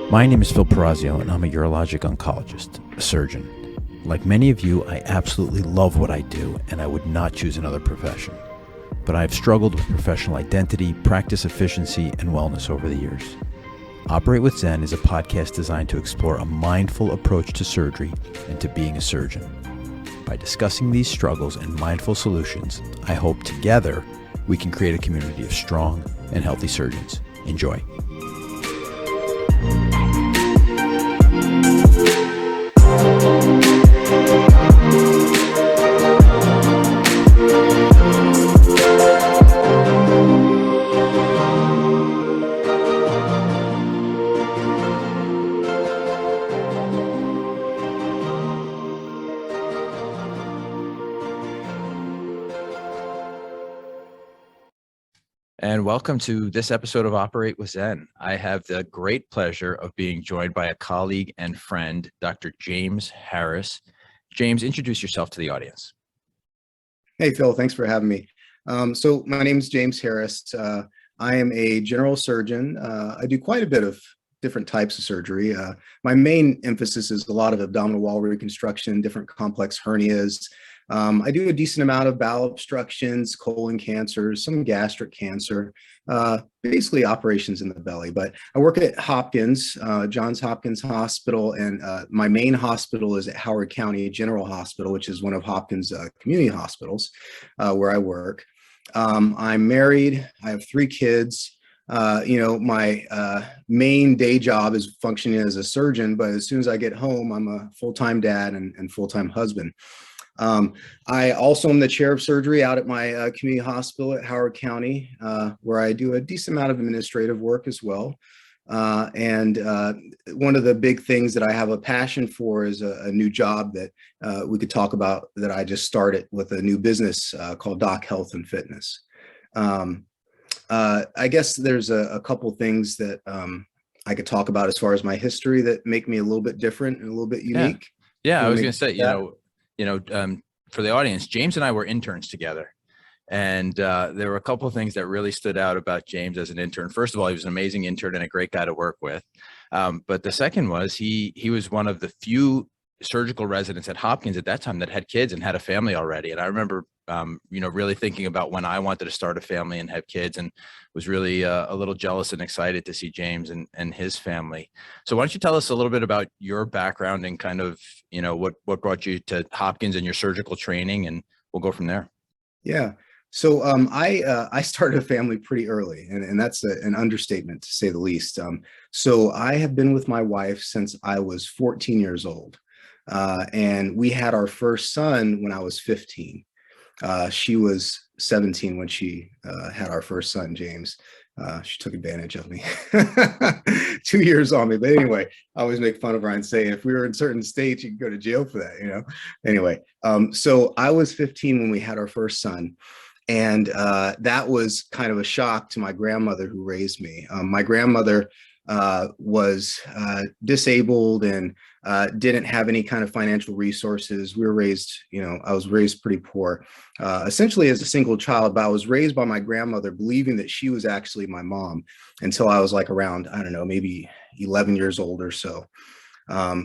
My name is Phil Perazio, and I'm a urologic oncologist, a surgeon. Like many of you, I absolutely love what I do, and I would not choose another profession. But I have struggled with professional identity, practice efficiency, and wellness over the years. Operate with Zen is a podcast designed to explore a mindful approach to surgery and to being a surgeon. By discussing these struggles and mindful solutions, I hope together we can create a community of strong and healthy surgeons. Enjoy. And welcome to this episode of Operate with Zen. I have the great pleasure of being joined by a colleague and friend, Dr. James Harris. James, introduce yourself to the audience. Hey, Phil, thanks for having me. So my name is James Harris. I am a general surgeon. I do quite a bit of different types of surgery. My main emphasis is a lot of abdominal wall reconstruction, different complex hernias. I do a decent amount of bowel obstructions, colon cancers, some gastric cancer, basically operations in the belly. But I work at Hopkins, Johns Hopkins Hospital, and my main hospital is at Howard County General Hospital, which is one of Hopkins' community hospitals where I work. I'm married. I have 3 kids. My main day job is functioning as a surgeon, but as soon as I get home, I'm a full-time dad and full-time husband. I also am the chair of surgery out at my community hospital at Howard County, where I do a decent amount of administrative work as well. And one of the big things that I have a passion for is a new job that we could talk about that I just started with a new business called DocHealth Fitness. I guess there's a couple things that I could talk about as far as my history that make me a little bit different and a little bit unique. Yeah, I was going to say, for the audience, James and I were interns together. And there were a couple of things that really stood out about James as an intern. First of all, he was an amazing intern and a great guy to work with. But the second was he was one of the few surgical residents at Hopkins at that time that had kids and had a family already. And I remember, really thinking about when I wanted to start a family and have kids, and was really a little jealous and excited to see James and his family. So why don't you tell us a little bit about your background and kind of, what brought you to Hopkins and your surgical training, and we'll go from there. Yeah. So I started a family pretty early, and that's an understatement to say the least. So I have been with my wife since I was 14 years old. And we had our first son when I was 15. She was 17 when she had our first son, James. She took advantage of me. 2 years on me. But anyway, I always make fun of her and say, if we were in certain states, you could go to jail for that, Anyway, so I was 15 when we had our first son. And that was kind of a shock to my grandmother who raised me. My grandmother was disabled and didn't have any kind of financial resources. We were raised, I was raised pretty poor, essentially as a single child, but I was raised by my grandmother believing that she was actually my mom until I was like around, I don't know, maybe 11 years old or so,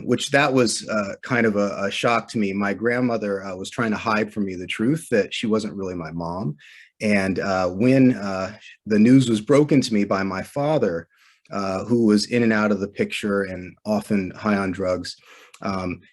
which that was kind of a shock to me. My grandmother was trying to hide from me the truth that she wasn't really my mom. And when the news was broken to me by my father, who was in and out of the picture and often high on drugs,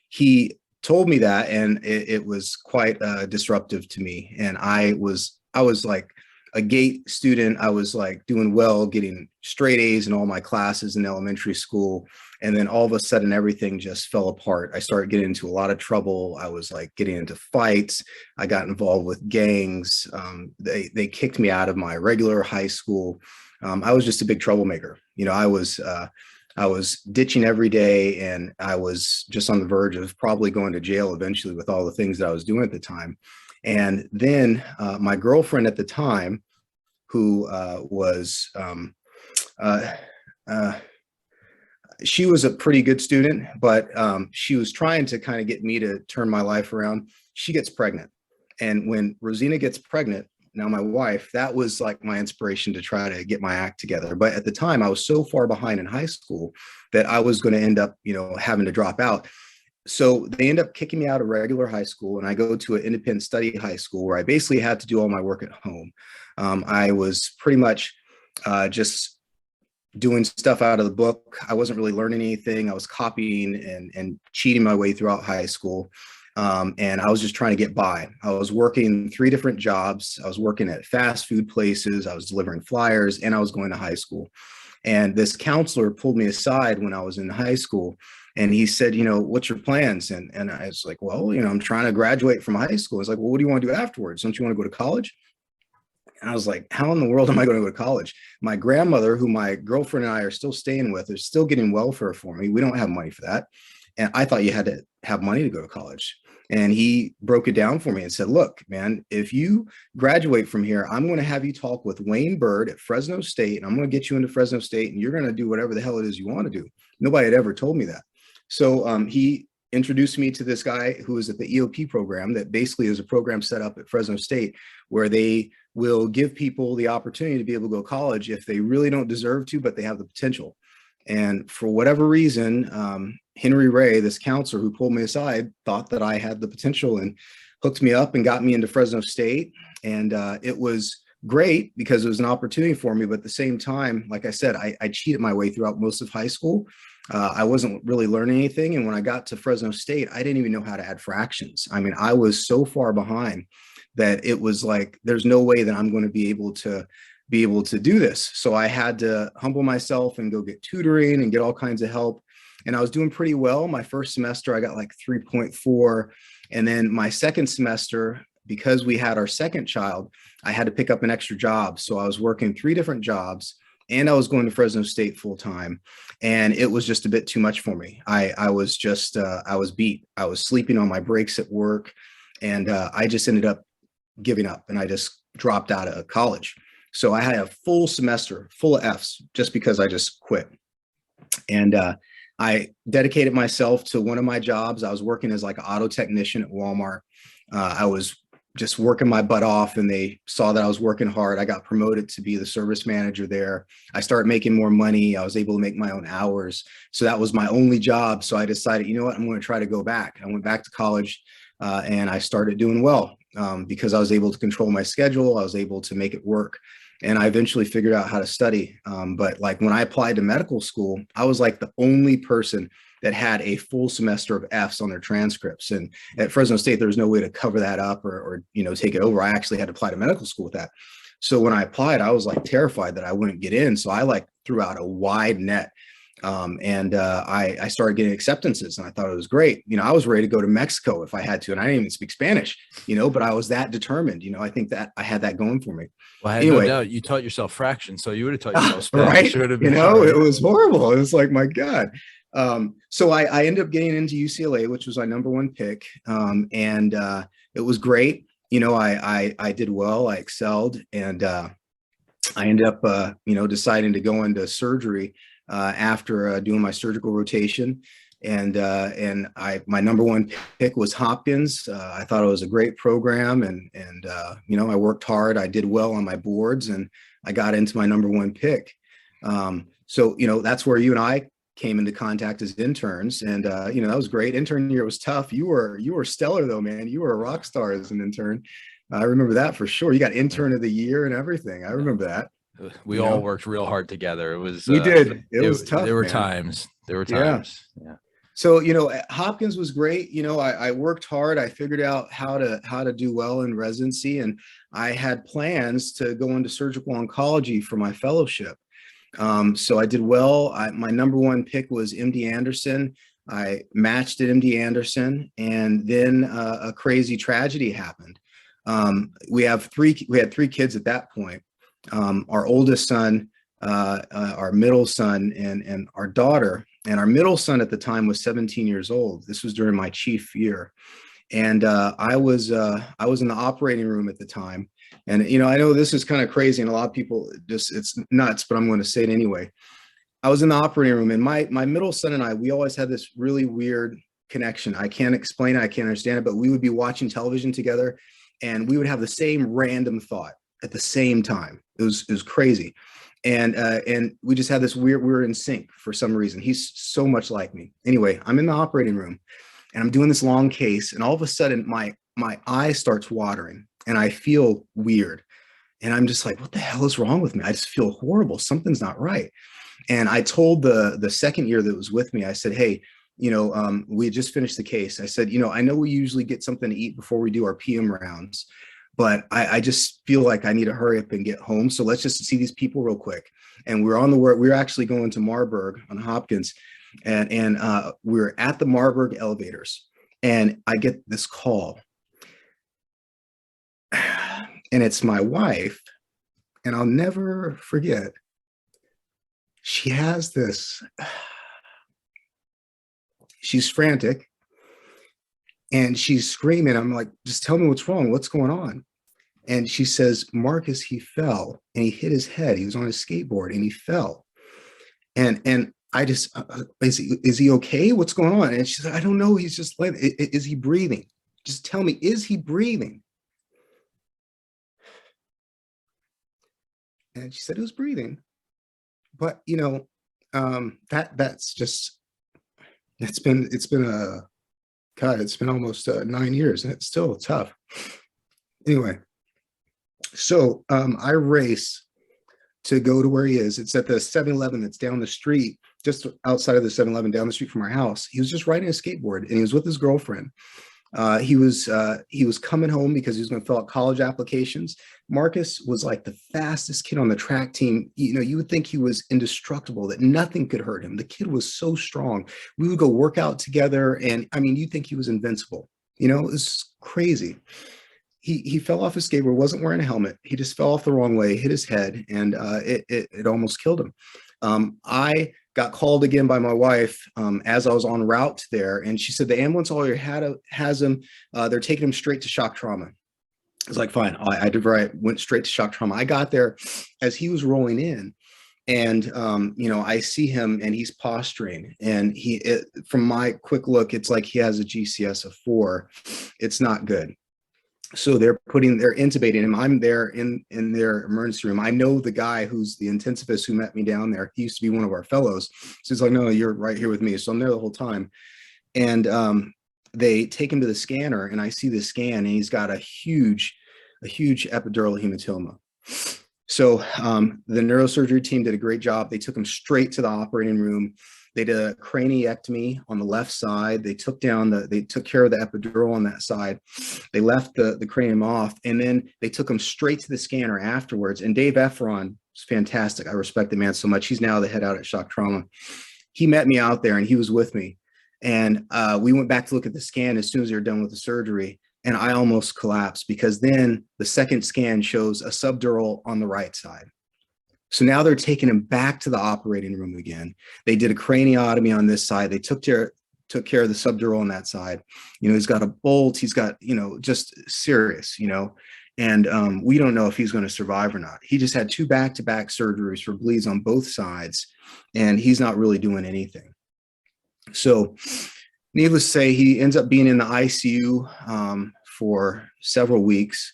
he told me that, and it was quite disruptive to me. And I was like a GATE student. I was like doing well, getting straight A's in all my classes in elementary school. And then all of a sudden, everything just fell apart. I started getting into a lot of trouble. I was like getting into fights. I got involved with gangs. They kicked me out of my regular high school. I was just a big troublemaker. I was ditching every day, and I was just on the verge of probably going to jail eventually with all the things that I was doing at the time. And then my girlfriend at the time, who was, she was a pretty good student, but she was trying to kind of get me to turn my life around. She gets pregnant. And when Rosina gets pregnant, now my wife, that was like my inspiration to try to get my act together. But at the time, I was so far behind in high school that I was going to end up, having to drop out. So they end up kicking me out of regular high school, and I go to an independent study high school where I basically had to do all my work at home. I was pretty much just doing stuff out of the book. I wasn't really learning anything. I was copying and cheating my way throughout high school. And I was just trying to get by. I was working 3 different jobs. I was working at fast food places. I was delivering flyers, and I was going to high school. And this counselor pulled me aside when I was in high school, and he said, what's your plans? And I was like, well, I'm trying to graduate from high school. He's like, well, what do you want to do afterwards? Don't you want to go to college? And I was like, how in the world am I going to go to college? My grandmother, who my girlfriend and I are still staying with, is still getting welfare for me. We don't have money for that. And I thought you had to have money to go to college. And he broke it down for me and said, look, man, if you graduate from here, I'm going to have you talk with Wayne Bird at Fresno State, and I'm going to get you into Fresno State, and you're going to do whatever the hell it is you want to do. Nobody had ever told me that. So he introduced me to this guy who is at the EOP program, that basically is a program set up at Fresno State where they will give people the opportunity to be able to go to college if they really don't deserve to, but they have the potential. And for whatever reason, Henry Ray, this counselor who pulled me aside, thought that I had the potential and hooked me up and got me into Fresno State. And it was great because it was an opportunity for me. But at the same time, like I said, I cheated my way throughout most of high school. I wasn't really learning anything. And when I got to Fresno State, I didn't even know how to add fractions. I mean, I was so far behind that it was like, there's no way that I'm going to be able to do this. So I had to humble myself and go get tutoring and get all kinds of help. And I was doing pretty well. My first semester, I got like 3.4. And then my second semester, because we had our second child, I had to pick up an extra job. So I was working 3 different jobs, and I was going to Fresno State full time. And it was just a bit too much for me. I was just, I was beat. I was sleeping on my breaks at work. And I just ended up giving up, and I just dropped out of college. So I had a full semester full of F's just because I just quit. And I dedicated myself to one of my jobs. I was working as like an auto technician at Walmart. I was just working my butt off, and they saw that I was working hard. I got promoted to be the service manager there. I started making more money. I was able to make my own hours. So that was my only job. So I decided, you know what, I'm going to try to go back. I went back to college and I started doing well because I was able to control my schedule. I was able to make it work. And I eventually figured out how to study. But like when I applied to medical school, I was like the only person that had a full semester of F's on their transcripts. And at Fresno State, there was no way to cover that up or take it over. I actually had to apply to medical school with that. So when I applied, I was like terrified that I wouldn't get in. So I like threw out a wide net. I started getting acceptances, and I thought it was great. I was ready to go to Mexico if I had to, and I didn't even speak Spanish, but I was that determined. I think that I had that going for me. Well, I had no doubt you taught yourself fractions, so you would have taught yourself Spanish. Right? It was horrible. It was like, my God. So I ended up getting into UCLA, which was my number 1 pick. And it was great. I did well, I excelled, and I ended up, deciding to go into surgery after doing my surgical rotation. And my number 1 pick was Hopkins. I thought it was a great program, and I worked hard. I did well on my boards, and I got into my number 1 pick. So that's where you and I came into contact as interns, and that was great. Intern year was tough. You were stellar though, man. You were a rock star as an intern. I remember that for sure. You got intern of the year and everything. I remember that. We all worked real hard together. It was we did. It was tough. There were times. Yeah. So Hopkins was great. I worked hard. I figured out how to do well in residency, and I had plans to go into surgical oncology for my fellowship. So I did well. My number 1 pick was MD Anderson. I matched at MD Anderson, and then a crazy tragedy happened. We had 3 kids at that point. Our oldest son, our middle son, and our daughter. And our middle son at the time was 17 years old. This was during my chief year. And I was in the operating room at the time. And, I know this is kind of crazy, and a lot of people it's nuts, but I'm going to say it anyway. I was in the operating room, and my middle son and I, we always had this really weird connection. I can't explain it. I can't understand it, but we would be watching television together, and we would have the same random thought. at the same time. It was crazy. And we just had this weird, we were in sync for some reason. He's so much like me. Anyway, I'm in the operating room and I'm doing this long case, and all of a sudden my eye starts watering and I feel weird. And I'm just like, what the hell is wrong with me? I just feel horrible. Something's not right. And I told the second year that was with me, I said, hey, we had just finished the case. I said, I know we usually get something to eat before we do our PM rounds, but I just feel like I need to hurry up and get home. So let's just see these people real quick. And we're actually going to Marburg on Hopkins, and we're at the Marburg elevators, and I get this call, and it's my wife, and I'll never forget. She has this, she's frantic and she's screaming. I'm like, just tell me what's wrong. What's going on? And she says, Marcus, he fell and he hit his head. He was on his skateboard and he fell. And I just, is he okay? What's going on? And she said, I don't know. He's just like, is he breathing? Just tell me, is he breathing? And she said it was breathing. But, that's just, it's been almost 9 years and it's still tough. Anyway, so I race to go to where he is. It's at the 7-Eleven that's down the street, just outside of the 7-Eleven down the street from our house. He was just riding a skateboard and he was with his girlfriend. He was coming home because he was going to fill out college applications. Marcus was like the fastest kid on the track team. You would think he was indestructible, that nothing could hurt him. The kid was so strong. We would go work out together, and I mean, you'd think he was invincible. It was crazy. He fell off his skateboard, wasn't wearing a helmet. He just fell off the wrong way, hit his head, and it almost killed him. I got called again by my wife as I was en route there, and she said the ambulance all has him. They're taking him straight to shock trauma. I was like, fine. I went straight to shock trauma. I got there as he was rolling in, and I see him and he's posturing, and from my quick look, it's like he has a GCS of 4. It's not good. So they're intubating him. I'm there in their emergency room. I know the guy who's the intensivist who met me down there. He used to be one of our fellows. So he's like, no, you're right here with me. So I'm there the whole time. And they take him to the scanner, and I see the scan, and he's got a huge epidural hematoma. So the neurosurgery team did a great job. They took him straight to the operating room. They did a craniectomy on the left side. They took care of the epidural on that side. They left the cranium off, and then they took him straight to the scanner afterwards. And Dave Efron is fantastic. I respect the man so much. He's now the head out at Shock Trauma. He met me out there, and he was with me. And we went back to look at the scan as soon as they were done with the surgery. And I almost collapsed, because then the second scan shows a subdural on the right side. So now they're taking him back to the operating room again. They did a craniotomy on this side. They took care of the subdural on that side. He's got a bolt. He's got, just serious, and we don't know if he's going to survive or not. He just had 2 back-to-back surgeries for bleeds on both sides, and he's not really doing anything. So needless to say, he ends up being in the ICU for several weeks.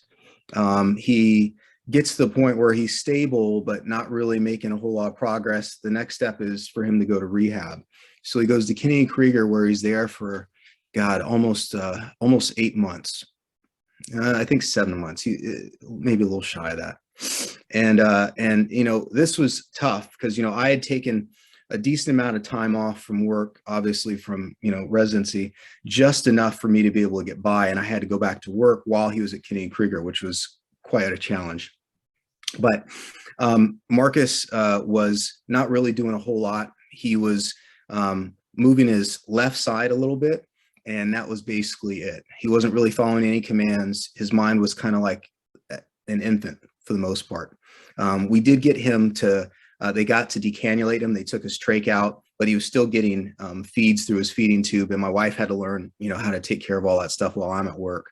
He gets to the point where he's stable, but not really making a whole lot of progress. The next step is for him to go to rehab. So he goes to Kinney Krieger, where he's there for, almost 8 months. I think 7 months, maybe a little shy of that. And this was tough because, I had taken a decent amount of time off from work, obviously from, residency, just enough for me to be able to get by. And I had to go back to work while he was at Kinney Krieger, which was quite a challenge. But Marcus was not really doing a whole lot. He was moving his left side a little bit, and that was basically it. He wasn't really following any commands. His mind was kind of like an infant for the most part. We did get him to, they got to decannulate him. They took his trach out, but he was still getting feeds through his feeding tube. And my wife had to learn, how to take care of all that stuff while I'm at work.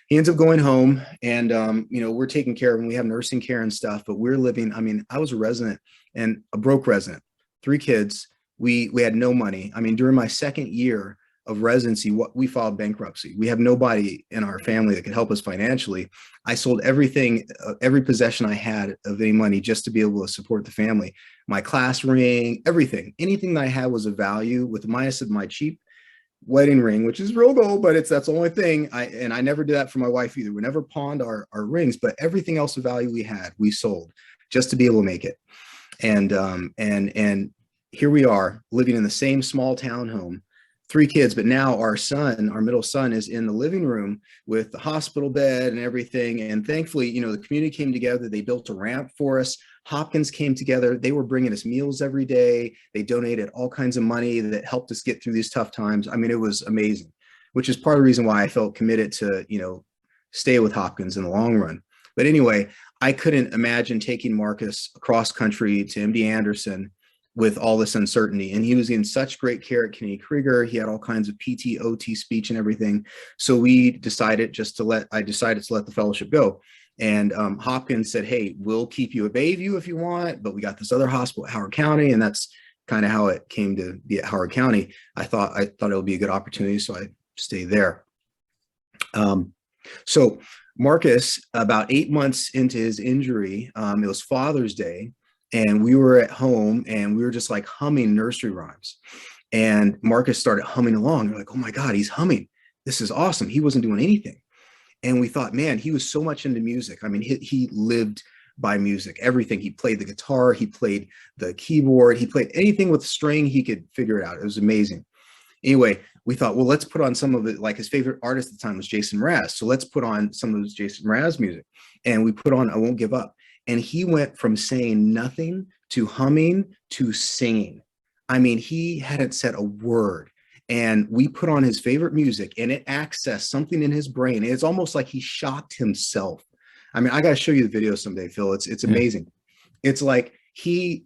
He ends up going home, and, we're taking care of him. We have nursing care and stuff, but we're living, I was a resident, and a broke resident, 3 kids. We had no money. During my second year, of residency, what we filed bankruptcy. We have nobody in our family that could help us financially. I sold everything, every possession I had of any money just to be able to support the family. My class ring, everything, anything that I had was of value, with the minus of my cheap wedding ring, which is real gold, but that's the only thing. I never did that for my wife either. We never pawned our rings, but everything else of value we had, we sold just to be able to make it. And here we are living in the same small town home, 3 kids, but now our son, our middle son, is in the living room with the hospital bed and everything. And thankfully, you know, the community came together. They built a ramp for us. Hopkins came together. They were bringing us meals every day. They donated all kinds of money that helped us get through these tough times. I mean, it was amazing, which is part of the reason why I felt committed to, you know, stay with Hopkins in the long run. But anyway, I couldn't imagine taking Marcus across country to MD Anderson with all this uncertainty. And he was in such great care at Kennedy Krieger. He had all kinds of PT, OT, speech and everything. So I decided to let the fellowship go. And Hopkins said, hey, we'll keep you at Bayview if you want, but we got this other hospital at Howard County. And that's kind of how it came to be at Howard County. I thought it would be a good opportunity, so I stayed there. So Marcus, about 8 months into his injury, it was Father's Day, and we were at home and we were just like humming nursery rhymes. And Marcus started humming along. We're like, oh my God, he's humming. This is awesome. He wasn't doing anything. And we thought, man, he was so much into music. I mean, he lived by music, everything. He played the guitar, he played the keyboard, he played anything with string, he could figure it out. It was amazing. Anyway, we thought, well, let's put on some of it. Like, his favorite artist at the time was Jason Mraz. So let's put on some of his Jason Mraz music. And we put on I Won't Give Up. And he went from saying nothing to humming to singing. I mean, he hadn't said a word. And we put on his favorite music, and it accessed something in his brain. It's almost like he shocked himself. I mean, I got to show you the video someday, Phil. It's amazing. It's like he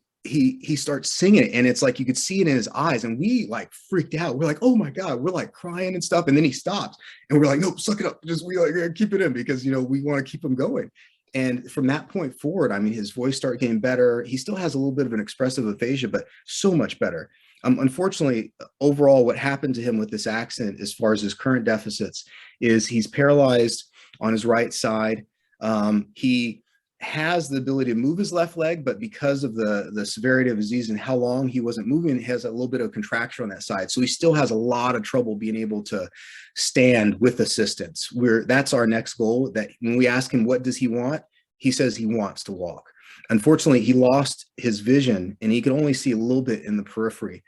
starts singing it, and it's like you could see it in his eyes, and we like freaked out. We're like, oh my God, we're like crying and stuff. And then he stops, and we're like, no, suck it up. We like keep it in, because, you know, we want to keep him going. And from that point forward, I mean, his voice started getting better. He still has a little bit of an expressive aphasia, but so much better. Unfortunately, overall, what happened to him with this accident, as far as his current deficits, is he's paralyzed on his right side. He has the ability to move his left leg, but because of the severity of his disease and how long he wasn't moving, he has a little bit of contracture on that side. So he still has a lot of trouble being able to stand with assistance. That's our next goal. That when we ask him, what does he want? He says he wants to walk. Unfortunately, he lost his vision, and he could only see a little bit in the periphery.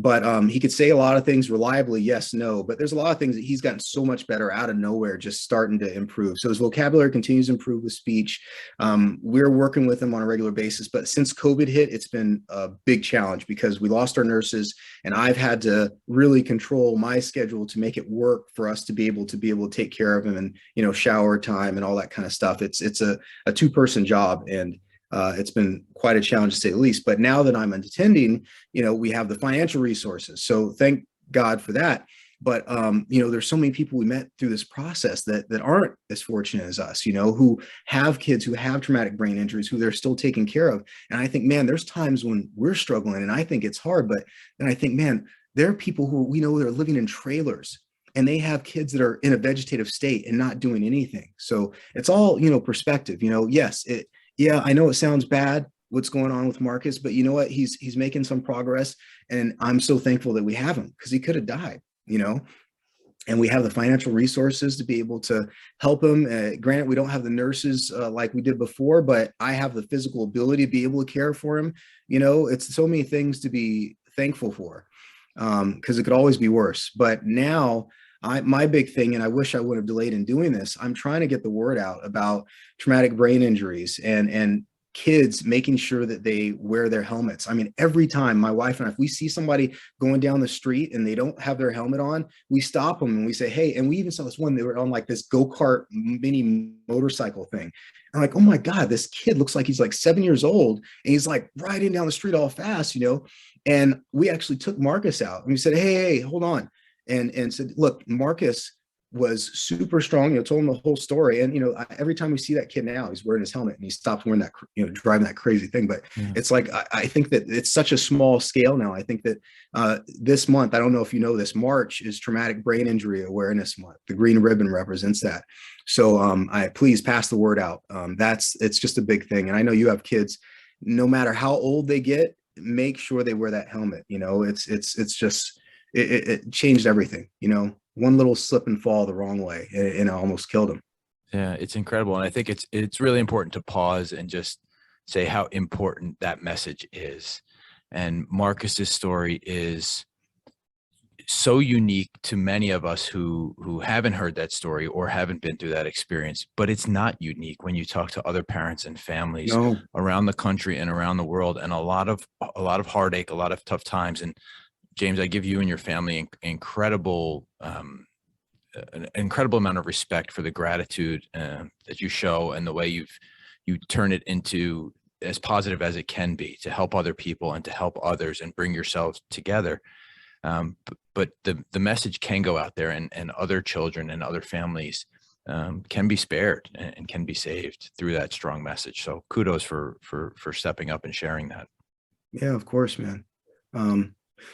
But he could say a lot of things reliably, yes, no, but there's a lot of things that he's gotten so much better out of nowhere, just starting to improve. So his vocabulary continues to improve with speech. We're working with him on a regular basis, but since COVID hit, it's been a big challenge because we lost our nurses, and I've had to really control my schedule to make it work for us to be able to take care of him, and, you know, shower time and all that kind of stuff. It's a 2-person job, and it's been quite a challenge to say the least. But now that I'm attending, you know, we have the financial resources. So thank God for that. But, you know, there's so many people we met through this process that aren't as fortunate as us, you know, who have kids who have traumatic brain injuries, who they're still taking care of. And I think, man, there's times when we're struggling and I think it's hard, but then I think, man, there are people who we know that are living in trailers, and they have kids that are in a vegetative state and not doing anything. So it's all, you know, perspective. You know, yes, yeah, I know it sounds bad what's going on with Marcus, but you know what? He's making some progress, and I'm so thankful that we have him, because he could have died, you know, and we have the financial resources to be able to help him. Granted, we don't have the nurses like we did before, but I have the physical ability to be able to care for him. You know, it's so many things to be thankful for, because it could always be worse. But now, my big thing, and I wish I would have delayed in doing this, I'm trying to get the word out about traumatic brain injuries and kids making sure that they wear their helmets. I mean, every time my wife and I, if we see somebody going down the street and they don't have their helmet on, we stop them and we say, hey, and we even saw this one, they were on like this go-kart mini motorcycle thing. I'm like, oh my God, this kid looks like he's like 7 years old, and he's like riding down the street all fast, you know? And we actually took Marcus out, and we said, hey, hold on. And said, look, Marcus was super strong, told him the whole story. And, every time we see that kid now, he's wearing his helmet and he stopped wearing that, driving that crazy thing. But Yeah. it's like, I think that it's such a small scale now. I think that this month, I don't know if you know this, March is Traumatic Brain Injury Awareness Month. The green ribbon represents that. So I please pass the word out. It's just a big thing. And I know you have kids, no matter how old they get, make sure they wear that helmet. It's just, it changed everything. One little slip and fall the wrong way, and it almost killed him. Yeah, it's incredible. And I think it's really important to pause and just say how important that message is. And Marcus's story is so unique to many of us who haven't heard that story or haven't been through that experience, but it's not unique when you talk to other parents and families around the country and around the world, and a lot of heartache, a lot of tough times. And James, I give you and your family an incredible amount of respect for the gratitude that you show, and the way you turn it into as positive as it can be to help other people and to help others and bring yourselves together. But the message can go out there, and other children and other families can be spared and can be saved through that strong message. So kudos for stepping up and sharing that. Yeah, of course, man.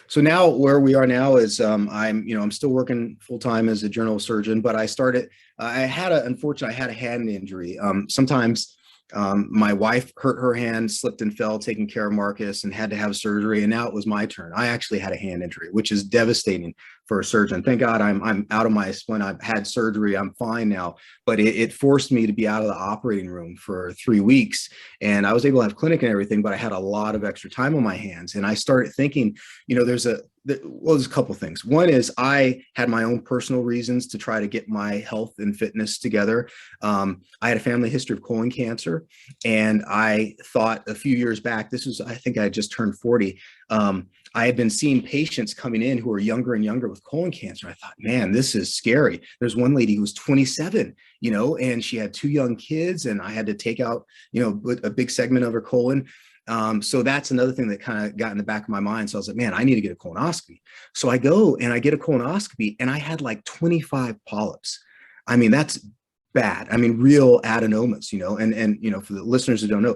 So now where we are now is I'm still working full time as a general surgeon, but unfortunately, I had a hand injury. Sometimes my wife hurt her hand, slipped and fell, taking care of Marcus, and had to have surgery. And now it was my turn. I actually had a hand injury, which is devastating for a surgeon. Thank God I'm out of my splint. I've had surgery. I'm fine now, but it forced me to be out of the operating room for 3 weeks. And I was able to have clinic and everything, but I had a lot of extra time on my hands. And I started thinking, there's a couple of things. One is I had my own personal reasons to try to get my health and fitness together. I had a family history of colon cancer, and I thought a few years back, I think I just turned 40. I had been seeing patients coming in who were younger and younger with colon cancer. I thought, man, this is scary. There's one lady who was 27, and she had 2 young kids, and I had to take out, a big segment of her colon. So that's another thing that kind of got in the back of my mind. So I was like, man, I need to get a colonoscopy. So I go and I get a colonoscopy, and I had like 25 polyps. I mean, that's bad. I mean, real adenomas, and for the listeners who don't know,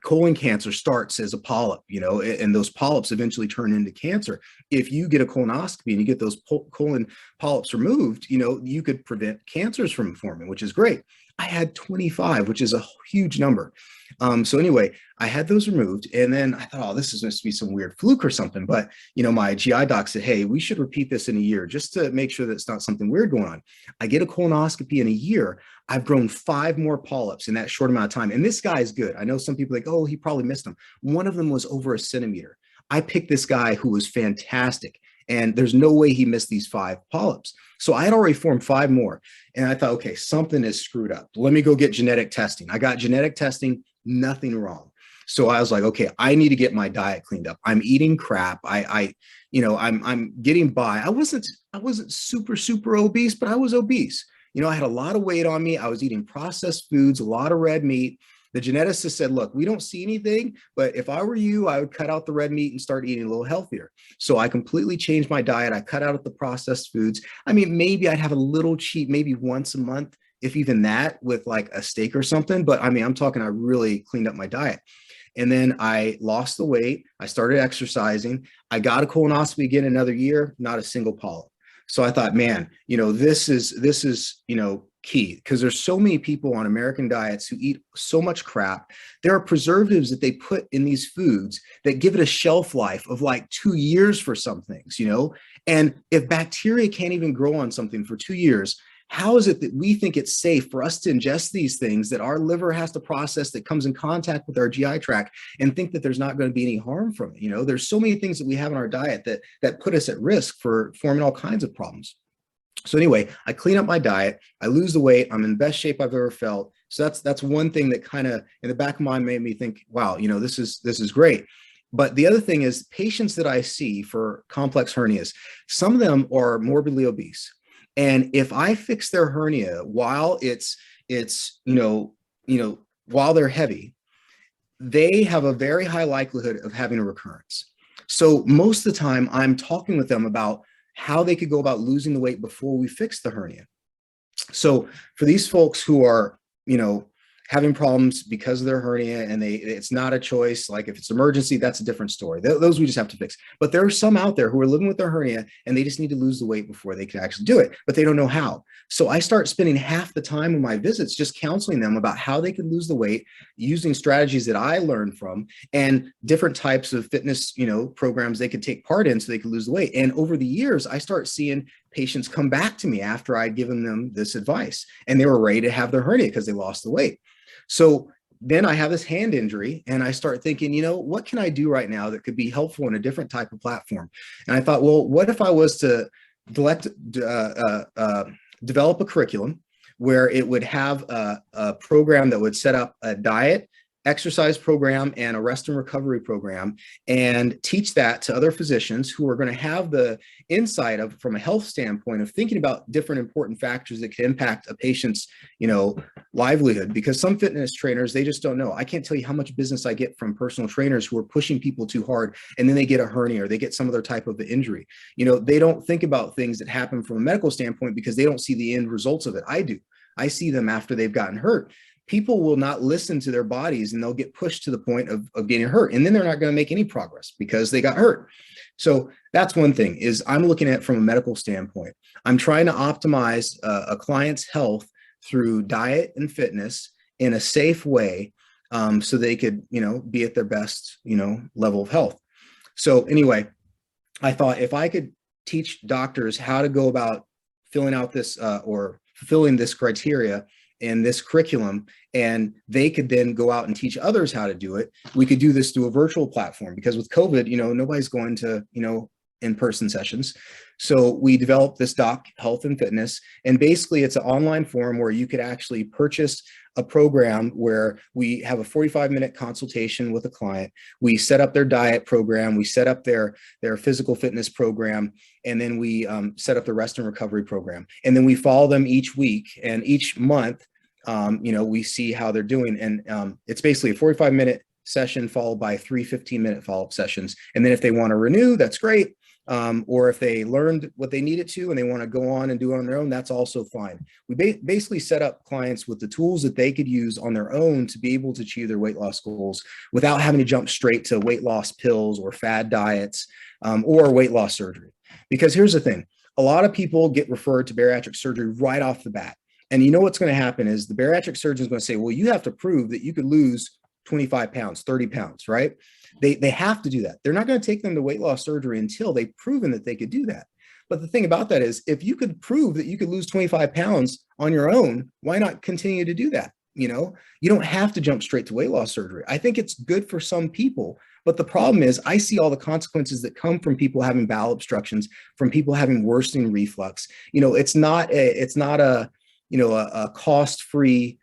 colon cancer starts as a polyp, and those polyps eventually turn into cancer. If you get a colonoscopy and you get those colon polyps removed, you could prevent cancers from forming, which is great. I had 25, which is a huge number. So anyway, I had those removed, and then I thought, this is supposed to be some weird fluke or something. But, my GI doc said, hey, we should repeat this in a year just to make sure that it's not something weird going on. I get a colonoscopy in a year. I've grown 5 more polyps in that short amount of time. And this guy is good. I know some people like, oh, he probably missed them. One of them was over a centimeter. I picked this guy who was fantastic, and there's no way he missed these 5 polyps. So I had already formed 5 more. And I thought, okay, something is screwed up. Let me go get genetic testing. I got genetic testing, nothing wrong. So I was like, okay, I need to get my diet cleaned up. I'm eating crap. I'm getting by. I wasn't super obese, but I was obese. I had a lot of weight on me. I was eating processed foods, a lot of red meat. The geneticist said, look, we don't see anything, but if I were you, I would cut out the red meat and start eating a little healthier. So I completely changed my diet. I cut out the processed foods. I mean, maybe I'd have a little cheat, maybe once a month, if even that, with like a steak or something. But I mean, I'm talking, I really cleaned up my diet. And then I lost the weight. I started exercising. I got a colonoscopy again another year, not a single polyp. So I thought, man, this is key, because there's so many people on American diets who eat so much crap. There are preservatives that they put in these foods that give it a shelf life of like 2 years for some things, and if bacteria can't even grow on something for 2 years, how is it that we think it's safe for us to ingest these things that our liver has to process, that comes in contact with our GI tract, and think that there's not going to be any harm from it? There's so many things that we have in our diet that put us at risk for forming all kinds of problems. So anyway, I clean up my diet, I lose the weight, I'm in the best shape I've ever felt. So that's one thing that kind of in the back of my mind made me think, wow, this is great. But the other thing is, patients that I see for complex hernias, some of them are morbidly obese. And if I fix their hernia while while they're heavy, they have a very high likelihood of having a recurrence. So most of the time I'm talking with them about, how they could go about losing the weight before we fix the hernia. So for these folks who are, having problems because of their hernia and it's not a choice, like if it's emergency, that's a different story. Those we just have to fix. But there are some out there who are living with their hernia and they just need to lose the weight before they can actually do it, but they don't know how. So I start spending half the time of my visits just counseling them about how they can lose the weight using strategies that I learned from and different types of fitness, programs they could take part in so they could lose the weight. And over the years, I start seeing patients come back to me after I'd given them this advice and they were ready to have their hernia because they lost the weight. So then I have this hand injury and I start thinking, what can I do right now that could be helpful in a different type of platform? And I thought, well, what if I was to develop a curriculum where it would have a program that would set up a diet, exercise program, and a rest and recovery program, and teach that to other physicians who are going to have the insight of, from a health standpoint, of thinking about different important factors that can impact a patient's, livelihood. Because some fitness trainers, they just don't know. I can't tell you how much business I get from personal trainers who are pushing people too hard, and then they get a hernia or they get some other type of injury. They don't think about things that happen from a medical standpoint because they don't see the end results of it. I do. I see them after they've gotten hurt. People will not listen to their bodies and they'll get pushed to the point of getting hurt. And then they're not going to make any progress because they got hurt. So that's one thing, is I'm looking at it from a medical standpoint. I'm trying to optimize a client's health through diet and fitness in a safe way, so they could, be at their best, level of health. So anyway, I thought if I could teach doctors how to go about filling out this or fulfilling this criteria in this curriculum, and they could then go out and teach others how to do it, we could do this through a virtual platform, because with COVID, nobody's going to, in-person sessions. So we developed this DocHealth and Fitness, and basically it's an online forum where you could actually purchase a program where we have a 45-minute consultation with a client. We set up their diet program, we set up their physical fitness program, and then we set up the rest and recovery program. And then we follow them each week, and each month, we see how they're doing. And it's basically a 45-minute session followed by 3 15-minute follow-up sessions. And then if they want to renew, that's great. Or if they learned what they needed to and they want to go on and do it on their own, that's also fine. We basically set up clients with the tools that they could use on their own to be able to achieve their weight loss goals without having to jump straight to weight loss pills or fad diets, or weight loss surgery. Because here's the thing, a lot of people get referred to bariatric surgery right off the bat. And what's going to happen is the bariatric surgeon is going to say, well, you have to prove that you could lose 25 pounds, 30 pounds, right? They have to do that. They're not going to take them to weight loss surgery until they've proven that they could do that. But the thing about that is, if you could prove that you could lose 25 pounds on your own, why not continue to do that? You don't have to jump straight to weight loss surgery. I think it's good for some people, but the problem is I see all the consequences that come from people having bowel obstructions, from people having worsening reflux. It's not a cost-free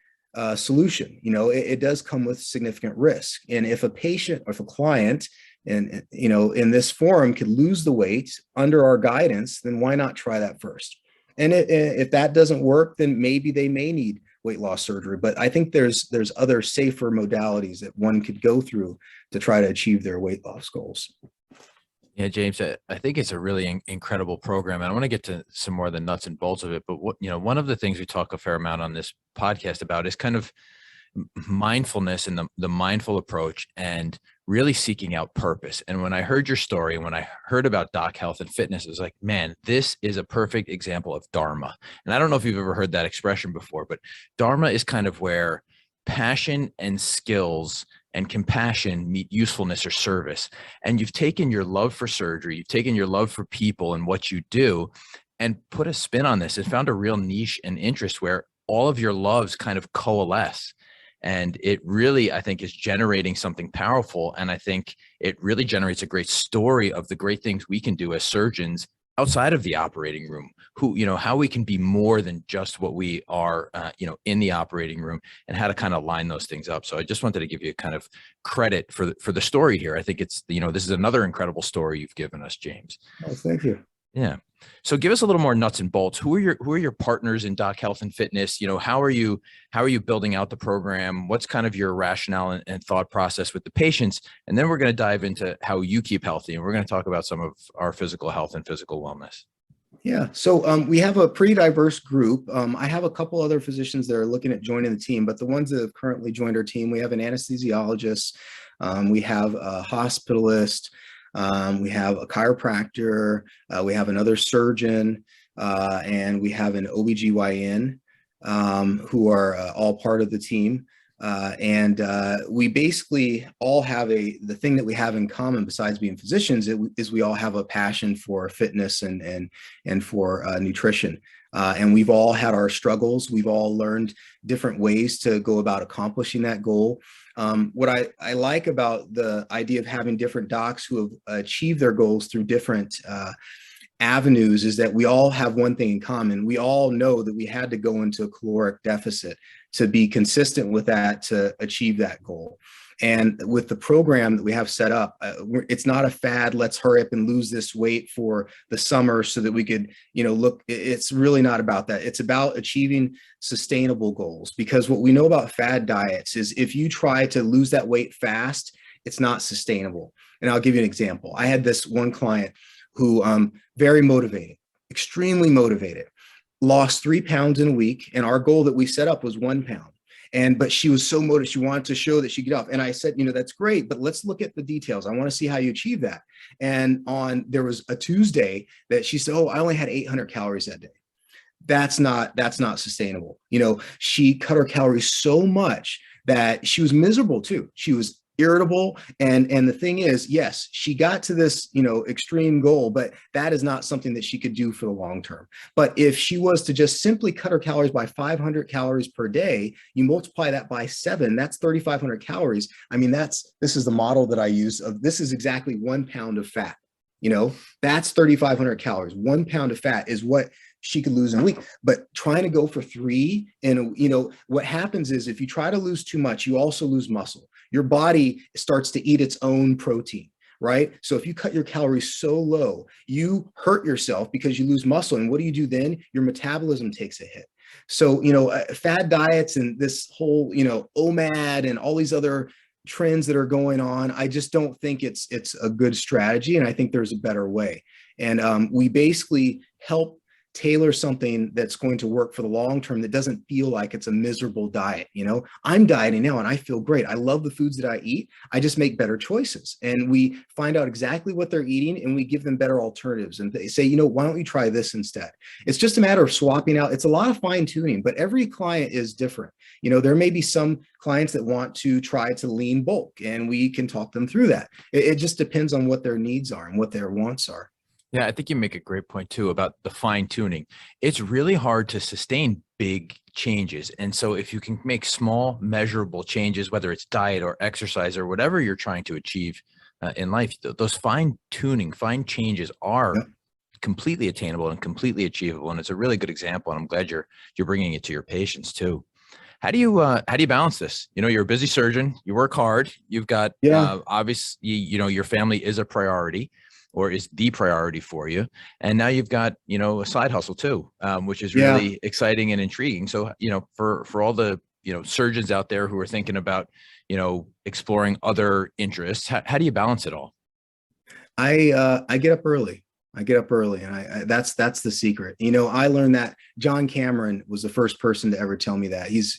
solution. It does come with significant risk. And if a patient or if a client and in this forum could lose the weight under our guidance, then why not try that first? And if that doesn't work, then maybe they may need weight loss surgery. But I think there's other safer modalities that one could go through to try to achieve their weight loss goals. Yeah, James, I think it's a really incredible program, and I want to get to some more of the nuts and bolts of it. But one of the things we talk a fair amount on this podcast about is kind of mindfulness and the mindful approach and really seeking out purpose. And when I heard your story, and when I heard about DocHealth and Fitness, it was like, man, this is a perfect example of Dharma. And I don't know if you've ever heard that expression before, but Dharma is kind of where passion and skills and compassion meet usefulness or service. And you've taken your love for surgery, you've taken your love for people and what you do, and put a spin on this and found a real niche and interest where all of your loves kind of coalesce. And it really, I think, is generating something powerful. And I think it really generates a great story of the great things we can do as surgeons outside of the operating room, how we can be more than just what we are, in the operating room, and how to kind of line those things up. So I just wanted to give you kind of credit for the story here. I think it's, this is another incredible story you've given us, James. Oh, thank you. Yeah. So give us a little more nuts and bolts. Who are your partners in DocHealth and Fitness? How are you building out the program? What's kind of your rationale and thought process with the patients? And then we're going to dive into how you keep healthy, and we're going to talk about some of our physical health and physical wellness. Yeah. So we have a pretty diverse group. I have a couple other physicians that are looking at joining the team, but the ones that have currently joined our team, we have an anesthesiologist, we have a hospitalist, we have a chiropractor, we have another surgeon, and we have an OBGYN, who are all part of the team. And we basically all have the thing that we have in common besides being physicians is we all have a passion for fitness and for nutrition. And we've all had our struggles. We've all learned different ways to go about accomplishing that goal. What I like about the idea of having different docs who have achieved their goals through different avenues is that we all have one thing in common. We all know that we had to go into a caloric deficit to be consistent with that to achieve that goal. And with the program that we have set up, it's not a fad. Let's hurry up and lose this weight for the summer so that we could, look, it's really not about that. It's about achieving sustainable goals, because what we know about fad diets is if you try to lose that weight fast, it's not sustainable. And I'll give you an example. I had this one client who very motivated, extremely motivated, lost 3 pounds in a week. And our goal that we set up was 1 pound. But she was so motivated, she wanted to show that she could get off. And I said, that's great, but let's look at the details. I want to see how you achieve that. And there was a Tuesday that she said, oh, I only had 800 calories that day. That's not sustainable. She cut her calories so much that she was miserable too. She was irritable. And the thing is, yes, she got to this, extreme goal, but that is not something that she could do for the long term. But if she was to just simply cut her calories by 500 calories per day, you multiply that by 7, that's 3,500 calories. I mean, this is the model that I use this is exactly 1 pound of fat. That's 3,500 calories. 1 pound of fat is what she could lose in a week. But trying to go for 3, and what happens is if you try to lose too much, you also lose muscle. Your body starts to eat its own protein, right? So if you cut your calories so low, you hurt yourself because you lose muscle. And what do you do then? Your metabolism takes a hit. So, fad diets and this whole, OMAD and all these other trends that are going on, I just don't think it's a good strategy. And I think there's a better way. And we basically help tailor something that's going to work for the long term that doesn't feel like it's a miserable diet. I'm dieting now and I feel great. I love the foods that I eat. I just make better choices, and we find out exactly what they're eating and we give them better alternatives, and they say, why don't you try this instead? It's just a matter of swapping out. It's a lot of fine tuning, but every client is different. There may be some clients that want to try to lean bulk, and we can talk them through that. It just depends on what their needs are and what their wants are. Yeah, I think you make a great point too about the fine tuning. It's really hard to sustain big changes. And so if you can make small measurable changes, whether it's diet or exercise or whatever you're trying to achieve in life, those fine changes are completely attainable and completely achievable. And it's a really good example. And I'm glad you're bringing it to your patients too. How do you balance this? You're a busy surgeon, you work hard, you've got obviously, your family is a priority, or is the priority for you. And now you've got, a side hustle too, which is really exciting and intriguing. So, for all the, surgeons out there who are thinking about, exploring other interests, how do you balance it all? I get up early. And that's the secret. I learned that John Cameron was the first person to ever tell me that. He's,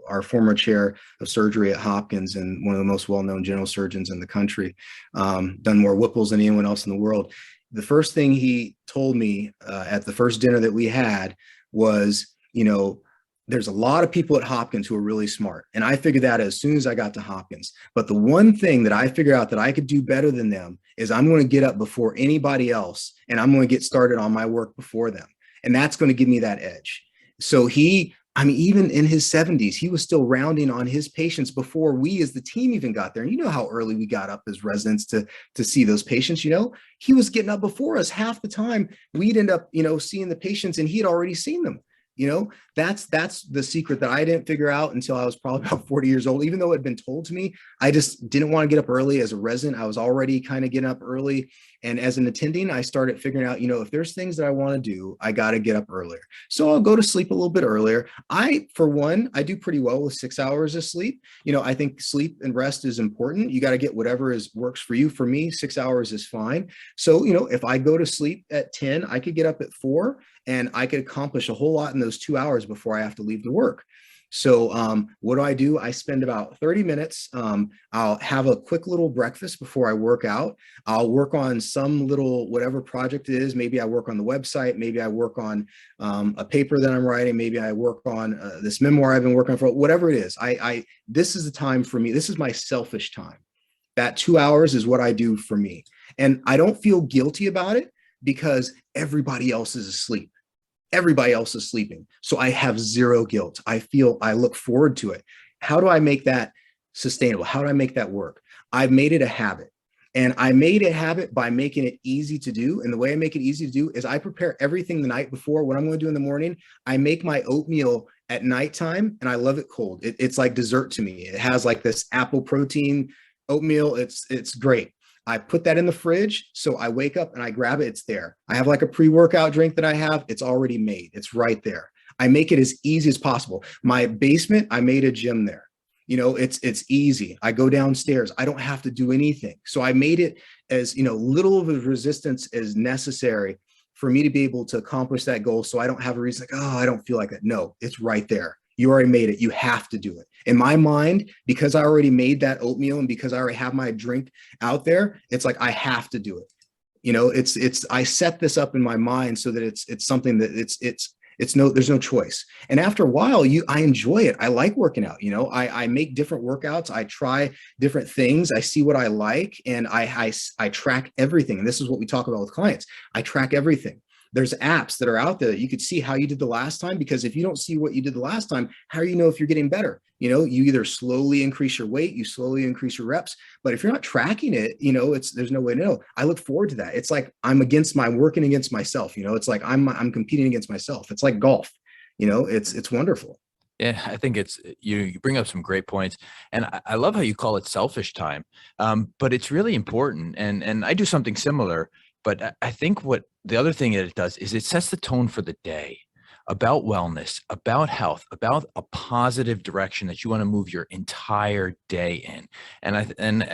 our former chair of surgery at Hopkins and one of the most well-known general surgeons in the country, done more Whipples than anyone else in the world. The first thing he told me at the first dinner that we had was, there's a lot of people at Hopkins who are really smart. And I figured that as soon as I got to Hopkins. But the one thing that I figured out that I could do better than them is I'm going to get up before anybody else, and I'm going to get started on my work before them. And that's going to give me that edge. So even in his 70s, he was still rounding on his patients before we as the team even got there. And you know how early we got up as residents to see those patients. He was getting up before us half the time. We'd end up, seeing the patients and he had already seen them. That's the secret that I didn't figure out until I was probably about 40 years old. Even though it had been told to me, I just didn't want to get up early. As a resident, I was already kind of getting up early. And as an attending, I started figuring out, if there's things that I want to do, I got to get up earlier. So I'll go to sleep a little bit earlier. For one, I do pretty well with 6 hours of sleep. I think sleep and rest is important. You got to get whatever works for you. For me, 6 hours is fine. So, if I go to sleep at 10, I could get up at 4 and I could accomplish a whole lot in those 2 hours before I have to leave to work. So what do? I spend about 30 minutes. I'll have a quick little breakfast before I work out. I'll work on some little, whatever project it is. Maybe I work on the website. Maybe I work on a paper that I'm writing. Maybe I work on this memoir I've been working on for, whatever it is. This is the time for me. This is my selfish time. That 2 hours is what I do for me. And I don't feel guilty about it because everybody else is asleep. Everybody else is sleeping. So I have zero guilt. I look forward to it. How do I make that sustainable? How do I make that work? I've made it a habit. And I made a habit by making it easy to do. And the way I make it easy to do is I prepare everything the night before. What I'm going to do in the morning, I make my oatmeal at nighttime, and I love it cold. It's like dessert to me. It has like this apple protein oatmeal. It's great. I put that in the fridge. So I wake up and I grab it. It's there. I have like a pre-workout drink that I have. It's already made. It's right there. I make it as easy as possible. My basement, I made a gym there. It's easy. I go downstairs. I don't have to do anything. So I made it as, little of a resistance as necessary for me to be able to accomplish that goal. So I don't have a reason like, oh, I don't feel like that. No, it's right there. You already made it. You have to do it. In my mind, because I already made that oatmeal and because I already have my drink out there, it's like, I have to do it. I set this up in my mind so that it's something that there's no choice. And after a while, I enjoy it. I like working out. I make different workouts. I try different things. I see what I like, and I track everything. And this is what we talk about with clients. I track everything. There's apps that are out there that you could see how you did the last time, because if you don't see what you did the last time, how do you know if you're getting better? You either slowly increase your weight, you slowly increase your reps, but if you're not tracking it, there's no way to know. I look forward to that. It's like I'm working against myself. It's like I'm competing against myself. It's like golf. It's wonderful. Yeah, I think you bring up some great points, and I love how you call it selfish time, but it's really important. And I do something similar. But I think what the other thing that it does is it sets the tone for the day about wellness, about health, about a positive direction that you want to move your entire day in. And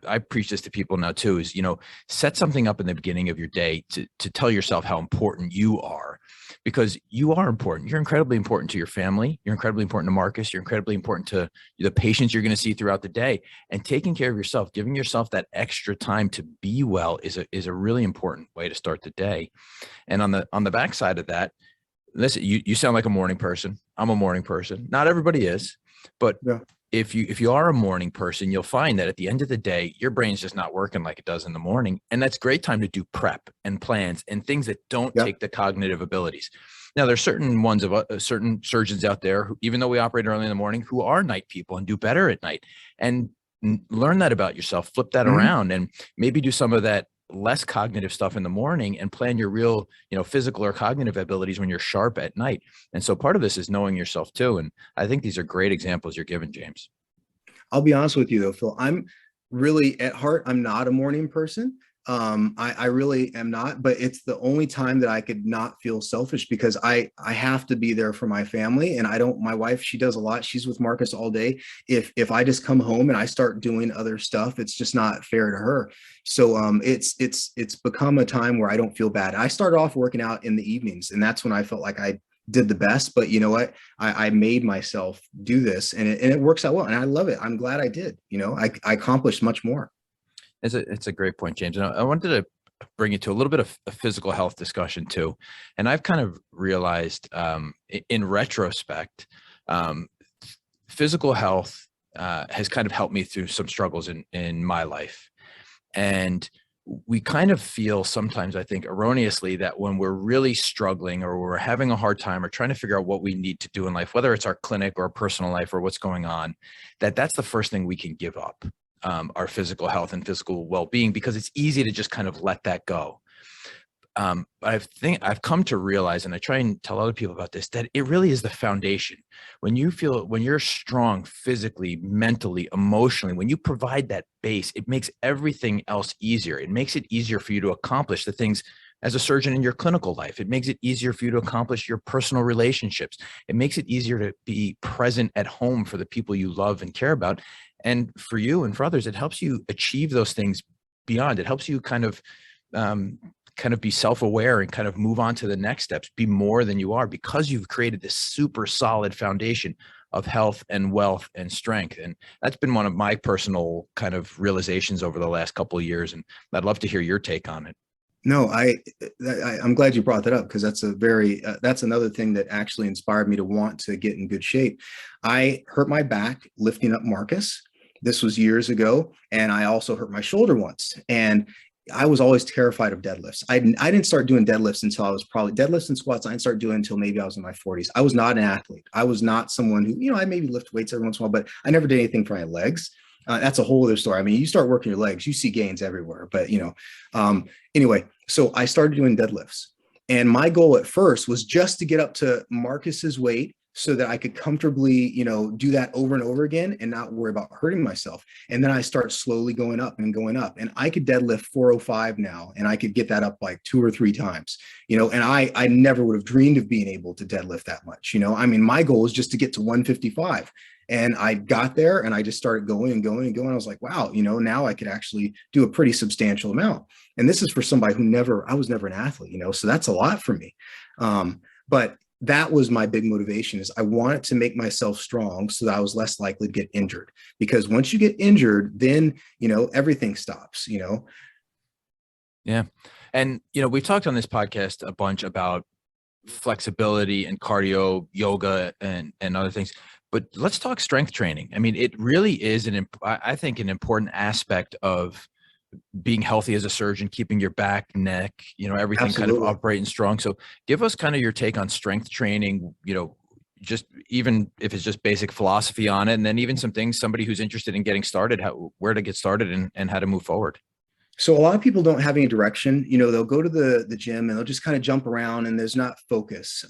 I preach this to people now too, is, set something up in the beginning of your day to tell yourself how important you are, because you are important. You're incredibly important to your family. You're incredibly important to Marcus. You're incredibly important to the patients you're going to see throughout the day. And taking care of yourself, giving yourself that extra time to be well is a really important way to start the day. And on the backside of that, listen, you sound like a morning person. I'm a morning person. Not everybody is, but yeah. If you are a morning person, you'll find that at the end of the day, your brain's just not working like it does in the morning. And that's great time to do prep and plans and things that don't take the cognitive abilities. Now, there's certain ones of certain surgeons out there who, even though we operate early in the morning, who are night people and do better at night. And learn that about yourself, flip that around, and maybe do some of that less cognitive stuff in the morning and plan your real, physical or cognitive abilities when you're sharp at night. And so part of this is knowing yourself too. And I think these are great examples you're giving, James. I'll be honest with you though, Phil, I'm really at heart, I'm not a morning person. I really am not, but it's the only time that I could not feel selfish, because I have to be there for my family. And my wife, she does a lot. She's with Marcus all day. If I just come home and I start doing other stuff, it's just not fair to her. So it's become a time where I don't feel bad. I started off working out in the evenings, and that's when I felt like I did the best. But you know what? I made myself do this, and it works out well. And I love it. I'm glad I did. I accomplished much more. It's a great point, James. And I wanted to bring it to a little bit of a physical health discussion too. And I've kind of realized in retrospect, physical health has kind of helped me through some struggles in my life. And we kind of feel sometimes, I think erroneously, that when we're really struggling or we're having a hard time or trying to figure out what we need to do in life, whether it's our clinic or our personal life or what's going on, that's the first thing we can give up. Our physical health and physical well-being, because it's easy to just kind of let that go. I think I've come to realize, and I try and tell other people about this, that it really is the foundation. When you're strong physically, mentally, emotionally, when you provide that base, it makes everything else easier. It makes it easier for you to accomplish the things as a surgeon in your clinical life. It makes it easier for you to accomplish your personal relationships. It makes it easier to be present at home for the people you love and care about. And for you and for others, it helps you achieve those things beyond. It helps you kind of be self-aware and kind of move on to the next steps, be more than you are, because you've created this super solid foundation of health and wealth and strength. And that's been one of my personal kind of realizations over the last couple of years. And I'd love to hear your take on it. No, I'm glad you brought that up, because that's that's another thing that actually inspired me to want to get in good shape. I hurt my back lifting up Marcus. This was years ago. And I also hurt my shoulder once. And I was always terrified of deadlifts. I didn't start doing deadlifts until I was probably deadlifts and squats. I didn't start doing until maybe I was in my 40s. I was not an athlete. I was not someone who, I maybe lift weights every once in a while, but I never did anything for my legs. That's a whole other story. I mean, you start working your legs, you see gains everywhere, but anyway, so I started doing deadlifts, and my goal at first was just to get up to Marcus's weight so that I could comfortably, do that over and over again and not worry about hurting myself. And then I start slowly going up, and I could deadlift 405 now, and I could get that up like 2 or 3 times, and I never would have dreamed of being able to deadlift that much. I mean, my goal was just to get to 155. And I got there, and I just started going and going and going. I was like, wow, now I could actually do a pretty substantial amount. And this is for somebody I was never an athlete, so that's a lot for me. But that was my big motivation, is I wanted to make myself strong so that I was less likely to get injured, because once you get injured, then, everything stops, Yeah. And, we've talked on this podcast a bunch about flexibility and cardio, yoga, and other things, but let's talk strength training. I mean, it really is I think an important aspect of being healthy as a surgeon, keeping your back, neck, everything Absolutely. kind of upright and strong. So give us kind of your take on strength training, just even if it's just basic philosophy on it, and then even some things, somebody who's interested in getting started, where to get started and how to move forward. So a lot of people don't have any direction. They'll go to the gym and they'll just kind of jump around, and there's not focus.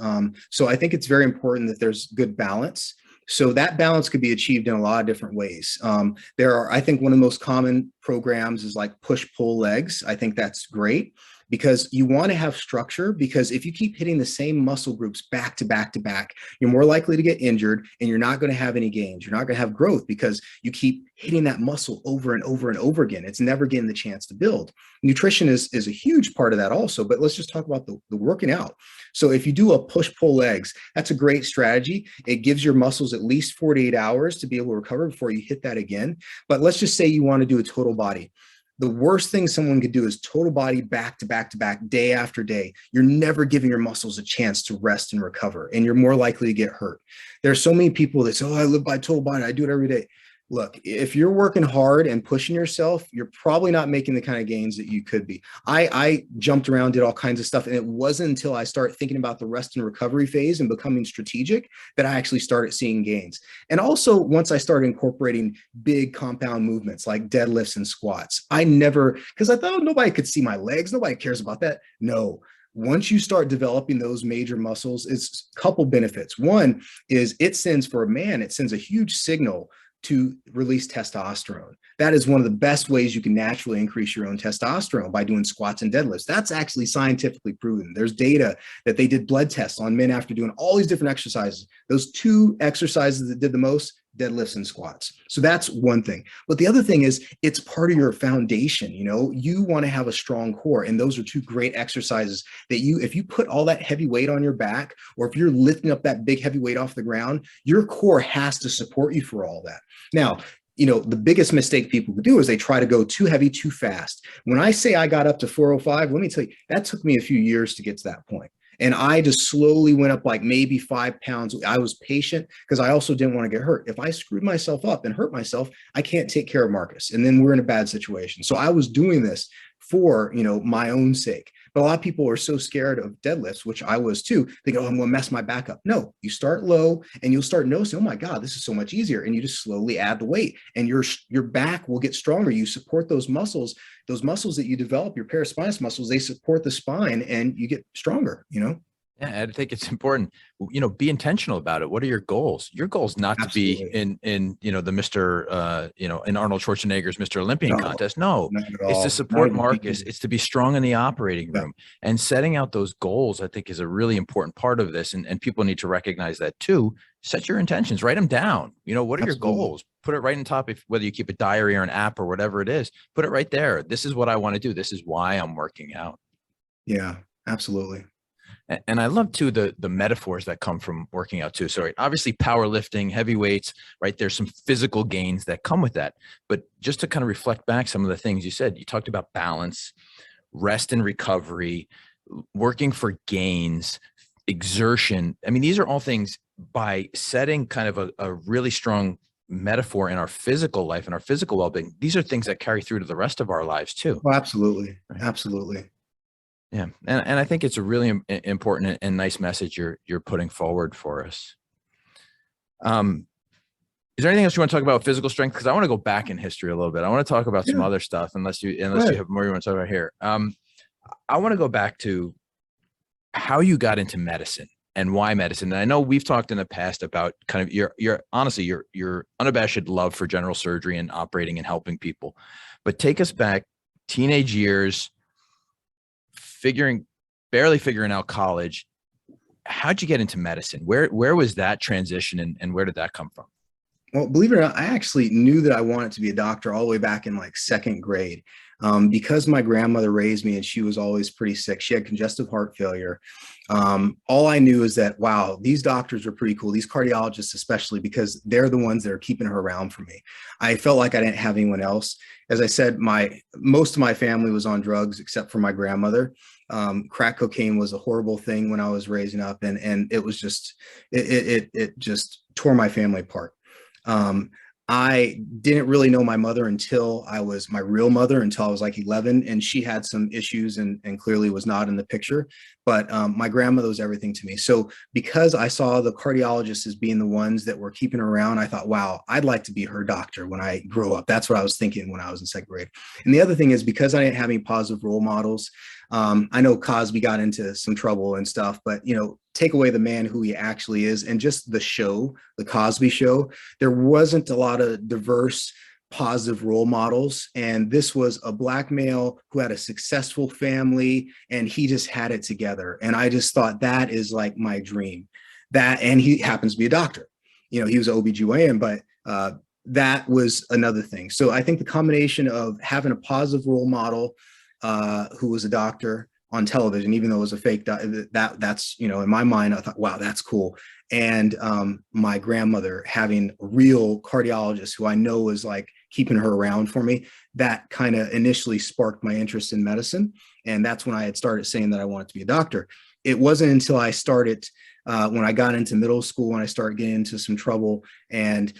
So I think it's very important that there's good balance. So that balance could be achieved in a lot of different ways. I think one of the most common programs is like push-pull legs. I think that's great, because you want to have structure, because if you keep hitting the same muscle groups back to back to back, you're more likely to get injured, and you're not going to have any gains. You're not going to have growth, because you keep hitting that muscle over and over and over again. It's never getting the chance to build. Nutrition is a huge part of that also, but let's just talk about the working out. So if you do a push-pull legs, that's a great strategy. It gives your muscles at least 48 hours to be able to recover before you hit that again. But let's just say you want to do a total body. The worst thing someone could do is total body back to back to back, day after day. You're never giving your muscles a chance to rest and recover, and you're more likely to get hurt. There are so many people that say, oh, I live by total body, I do it every day. Look, if you're working hard and pushing yourself, you're probably not making the kind of gains that you could be. I jumped around, did all kinds of stuff. And it wasn't until I started thinking about the rest and recovery phase and becoming strategic that I actually started seeing gains. And also, once I started incorporating big compound movements like deadlifts and squats, because I thought nobody could see my legs. Nobody cares about that. No. Once you start developing those major muscles, it's a couple benefits. One is it sends a huge signal to release testosterone. That is one of the best ways you can naturally increase your own testosterone, by doing squats and deadlifts. That's actually scientifically proven. There's data that they did blood tests on men after doing all these different exercises. Those 2 exercises that did the most, deadlifts and squats. So that's one thing. But the other thing is, it's part of your foundation. You want to have a strong core, and those are 2 great exercises that if you put all that heavy weight on your back, or if you're lifting up that big heavy weight off the ground, your core has to support you for all that. Now, the biggest mistake people do is they try to go too heavy, too fast. When I say I got up to 405, let me tell you, that took me a few years to get to that point. And I just slowly went up like maybe 5 pounds. I was patient, because I also didn't want to get hurt. If I screwed myself up and hurt myself, I can't take care of Marcus, and then we're in a bad situation. So I was doing this for, my own sake. But a lot of people are so scared of deadlifts, which I was too. They go, oh, I'm going to mess my back up. No, you start low and you'll start noticing, oh my God, this is so much easier. And you just slowly add the weight and your back will get stronger. You support those muscles that you develop, your paraspinous muscles, they support the spine and you get stronger, you know? Yeah, I think it's important, be intentional about it. What are your goals? Your goal is not Absolutely. to be in the Mr. In Arnold Schwarzenegger's Mr. Olympian No, contest. No, not at it's to all. Not support even Marcus. thinking. It's to be strong in the operating Yeah, room, and setting out those goals, I think, is a really important part of this. And people need to recognize that too. Set your intentions, write them down. What are your absolutely. goals? Put it right on top. If whether you keep a diary or an app or whatever it is, put it right there. This is what I want to do. This is why I'm working out. Yeah, absolutely. And I love too the metaphors that come from working out too. So right, obviously powerlifting, heavy weights, right? There's some physical gains that come with that. But just to kind of reflect back some of the things you said, you talked about balance, rest and recovery, working for gains, exertion. I mean, these are all things by setting kind of a really strong metaphor in our physical life and our physical well-being. These are things that carry through to the rest of our lives too. Well, absolutely. Right? Absolutely. Yeah, and I think it's a really important and nice message you're putting forward for us. Is there anything else you want to talk about physical strength? Because I want to go back in history a little bit. I want to talk about some Yeah. other stuff, unless you Go ahead. have more you want to talk about here. I want to go back to how you got into medicine and why medicine. And I know we've talked in the past about kind of your honestly your unabashed love for general surgery and operating and helping people, but take us back teenage years, barely figuring out college. How'd you get into medicine? Where was that transition and where did that come from? Well, believe it or not, I actually knew that I wanted to be a doctor all the way back in like second grade. Because my grandmother raised me and she was always pretty sick. She had congestive heart failure. All I knew is that, wow, these doctors are pretty cool. These cardiologists, especially because they're the ones that are keeping her around for me. I felt like I didn't have anyone else. As I said, most of my family was on drugs except for my grandmother. Crack cocaine was a horrible thing when I was raising up, and it was just it just tore my family apart. I didn't really know my mother until I was my real mother until I was like 11, and she had some issues and clearly was not in the picture. But my grandmother was everything to me. So because I saw the cardiologists as being the ones that were keeping her around, I thought, wow, I'd like to be her doctor when I grow up. That's what I was thinking when I was in second grade. And the other thing is because I didn't have any positive role models. I know Cosby got into some trouble and stuff, but take away the man who he actually is and just the show, the Cosby Show, there wasn't a lot of diverse, positive role models. And this was a Black male who had a successful family and he just had it together. And I just thought that is like my dream. And he happens to be a doctor. He was an OBGYN, but that was another thing. So I think the combination of having a positive role model who was a doctor on television, even though it was a fake, that's, in my mind, I thought, wow, that's cool. And my grandmother having a real cardiologist who I know was like keeping her around for me, that kind of initially sparked my interest in medicine. And that's when I had started saying that I wanted to be a doctor. It wasn't until I started, when I got into middle school, when I started getting into some trouble and,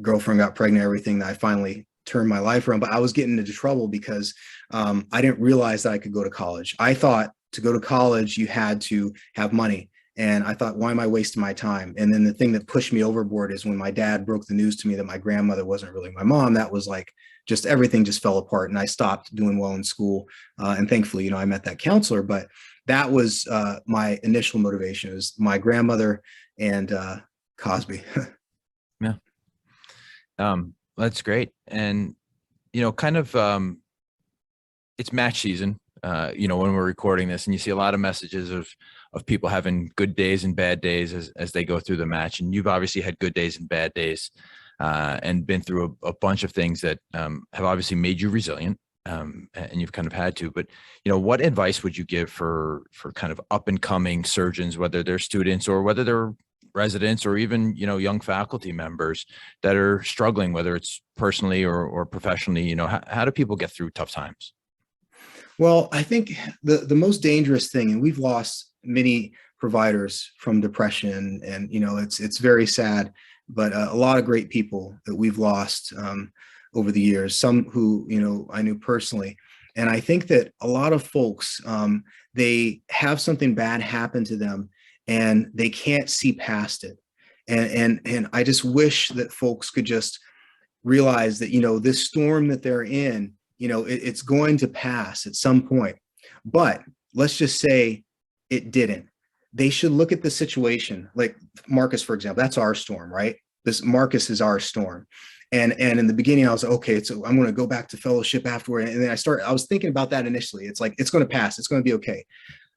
girlfriend got pregnant, everything, that I finally turned my life around. But I was getting into trouble because I didn't realize that I could go to college. I thought to go to college, you had to have money. And I thought, why am I wasting my time? And then the thing that pushed me overboard is when my dad broke the news to me that my grandmother wasn't really my mom. That was like, just everything just fell apart. And I stopped doing well in school. And thankfully, I met that counselor. But that was my initial motivation, is my grandmother and Cosby. Yeah. That's great. And, it's match season, when we're recording this, and you see a lot of messages of people having good days and bad days as they go through the match. And you've obviously had good days and bad days, and been through a bunch of things that have obviously made you resilient, and you've kind of had to. But, what advice would you give for kind of up and coming surgeons, whether they're students or whether they're residents or even, young faculty members that are struggling, whether it's personally or professionally? How do people get through tough times? Well, I think the most dangerous thing, and we've lost many providers from depression, and it's very sad, but a lot of great people that we've lost over the years. Some who I knew personally. And I think that a lot of folks, they have something bad happen to them and they can't see past it. And I just wish that folks could just realize that, this storm that they're in, it's going to pass at some point. But let's just say it didn't. They should look at the situation. Like Marcus, for example, that's our storm, right? This Marcus is our storm. And in the beginning, I was like, okay, so I'm going to go back to fellowship afterward. And then I was thinking about that initially. It's like, it's going to pass. It's going to be okay.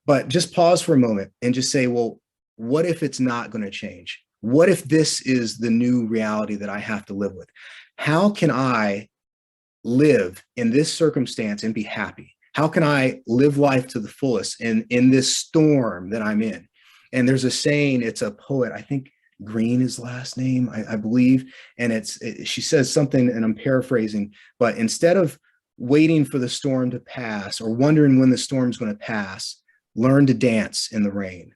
But just pause for a moment and just say, well, what if it's not going to change? What if this is the new reality that I have to live with? How can I live in this circumstance and be happy? How can I live life to the fullest in this storm that I'm in? And there's a saying, it's a poet, I think Greene is last name, I believe. And she says something, and I'm paraphrasing, but instead of waiting for the storm to pass or wondering when the storm's going to pass, learn to dance in the rain.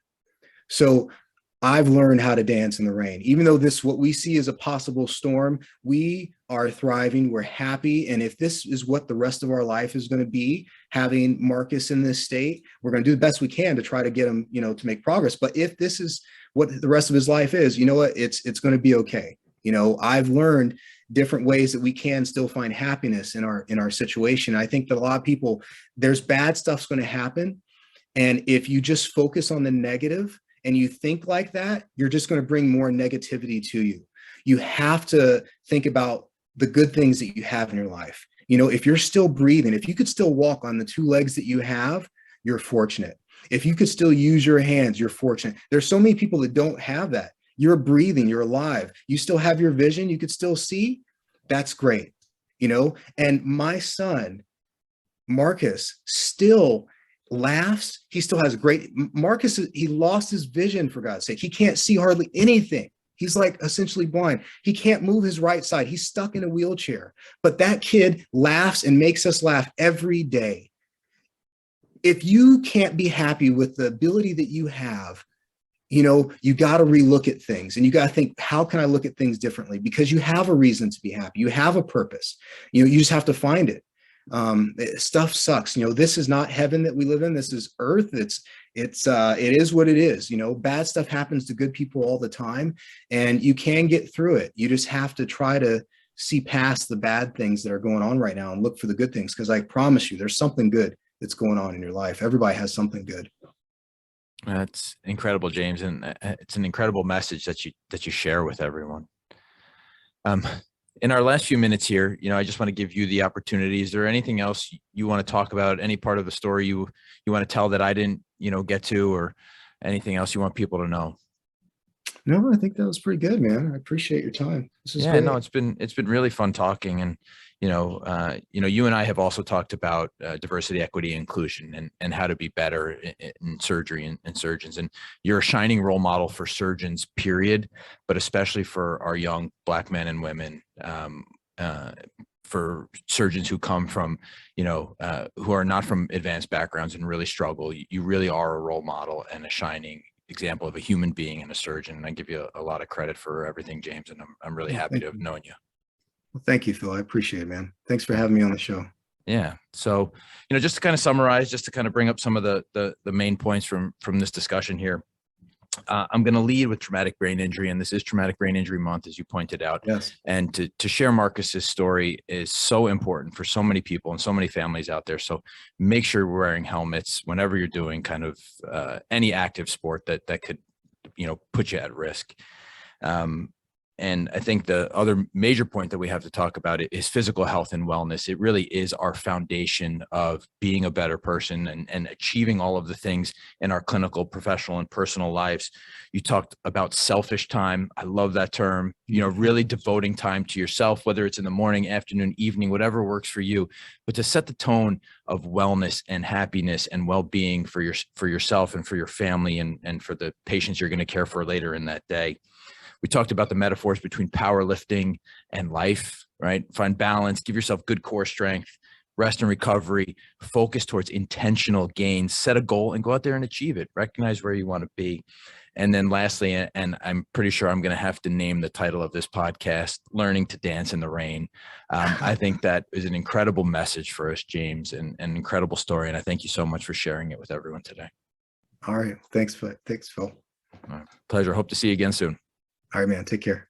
So I've learned how to dance in the rain. Even though what we see as a possible storm, we are thriving, we're happy. And if this is what the rest of our life is going to be, having Marcus in this state, we're going to do the best we can to try to get him, to make progress. But if this is what the rest of his life is, you know what, it's going to be okay. I've learned different ways that we can still find happiness in our situation. I think that a lot of people, there's bad stuff's going to happen. And if you just focus on the negative, and you think like that, you're just going to bring more negativity to you. You have to think about the good things that you have in your life. If you're still breathing, if you could still walk on the two legs that you have, you're fortunate. If you could still use your hands, you're fortunate. There's so many people that don't have that. You're breathing, you're alive. You still have your vision, you could still see. That's great. And my son, Marcus, still laughs. He still has Marcus, he lost his vision, for God's sake. He can't see hardly anything. He's like essentially blind. He can't move his right side. He's stuck in a wheelchair. But that kid laughs and makes us laugh every day. If you can't be happy with the ability that you have, you got to relook at things, and you got to think, how can I look at things differently? Because you have a reason to be happy. You have a purpose. You just have to find it. Stuff sucks. This is not heaven that we live in. This is earth. It is what it is. Bad stuff happens to good people all the time, and you can get through it. You just have to try to see past the bad things that are going on right now and look for the good things. Because I promise you, there's something good that's going on in your life. Everybody has something good. That's incredible, James. And it's an incredible message that you share with everyone. In our last few minutes here, I just want to give you the opportunity. Is there anything else you want to talk about? Any part of the story you want to tell that I didn't, get to, or anything else you want people to know? No, I think that was pretty good, man. I appreciate your time. This is yeah, great. No, it's been really fun talking. And, you and I have also talked about diversity, equity, inclusion, and how to be better in surgery and surgeons. And you're a shining role model for surgeons, period, but especially for our young Black men and women, for surgeons who come from, who are not from advanced backgrounds and really struggle. You really are a role model and a shining example of a human being and a surgeon. And I give you a lot of credit for everything, James. And I'm really happy to have known you. Well, thank you, Phil. I appreciate it, man. Thanks for having me on the show. Yeah. So, just to kind of summarize, just to kind of bring up some of the main points from this discussion here. I'm going to lead with traumatic brain injury, and this is Traumatic Brain Injury Month, as you pointed out. Yes. And to share Marcus's story is so important for so many people and so many families out there. So make sure you're wearing helmets whenever you're doing kind of any active sport that could, put you at risk. And I think the other major point that we have to talk about is physical health and wellness. It really is our foundation of being a better person and achieving all of the things in our clinical, professional, and personal lives. You talked about selfish time. I love that term. Really devoting time to yourself, whether it's in the morning, afternoon, evening, whatever works for you, but to set the tone of wellness and happiness and well-being for yourself and for your family and for the patients you're going to care for later in that day. We talked about the metaphors between powerlifting and life, right? Find balance, give yourself good core strength, rest and recovery, focus towards intentional gains, set a goal and go out there and achieve it. Recognize where you want to be. And then lastly, and I'm pretty sure I'm going to have to name the title of this podcast, Learning to Dance in the Rain. I think that is an incredible message for us, James, and an incredible story. And I thank you so much for sharing it with everyone today. All right. Thanks, Phil. All right. Pleasure. Hope to see you again soon. All right, man. Take care.